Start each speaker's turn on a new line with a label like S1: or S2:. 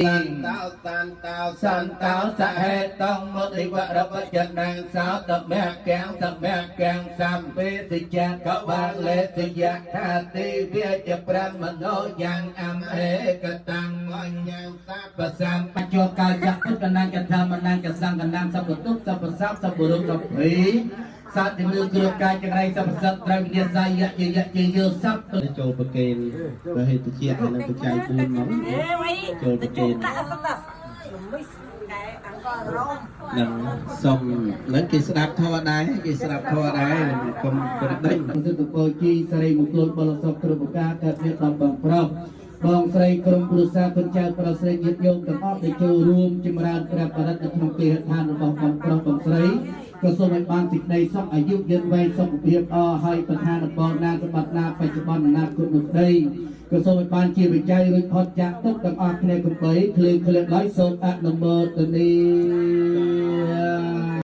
S1: San tao sa he tông một đi qua đâu có chân nàng sao tập mẹ keng sam bê thì cha có ba lệ thì cha tha ti bia chập ram mà nó giang âm hê cả tăng và sam bắt cho ca giặc tất cả nàng cả tham mà nàng cả sang cả nam sa bút túc sa bút sáp sa bút rung sa phí sa thì mưa kêu ca chân này sa bút sáp trai việt sai ya dư sắp
S2: ចូលប្រកេនបើហេតុជាហើយនឹងបច្ច័យ4មកចូលប្រកេននឹងសុំនឹងគេស្ដាប់ធម៌ដែរគេស្ដាប់ធម៌ដែរកុំប្រដេញ
S1: សិទ្ធិពលជីស្រីមង្គលបលសុខគ្រប់ប្រការកើតមានដល់បងប្រុសបងស្រីក្រុមគ្រួសារគុណចៅប្រុសស្រីញាតិញោមទាំងអស់ដែលចូលរួមចម្រើនព្រះបរិត្តនៅក្នុងគេហដ្ឋានរបស់បងប្រុសបងស្រីក៏សូមឲ្យបានសេចក្តីសុខអាយុយឺនវែងសុខភាពល្អហើយប្រធានបងណាសម្បត្តិណាបច្ចុប្បន្នអនាគតនោះដីក៏សូមឲ្យបានជាវិជ័យរួចផុតจากទុក្ខទាំងអស់គ្នាកុំបីឃ្លៀងឃ្លាតឡើយសូមអនុមោទនា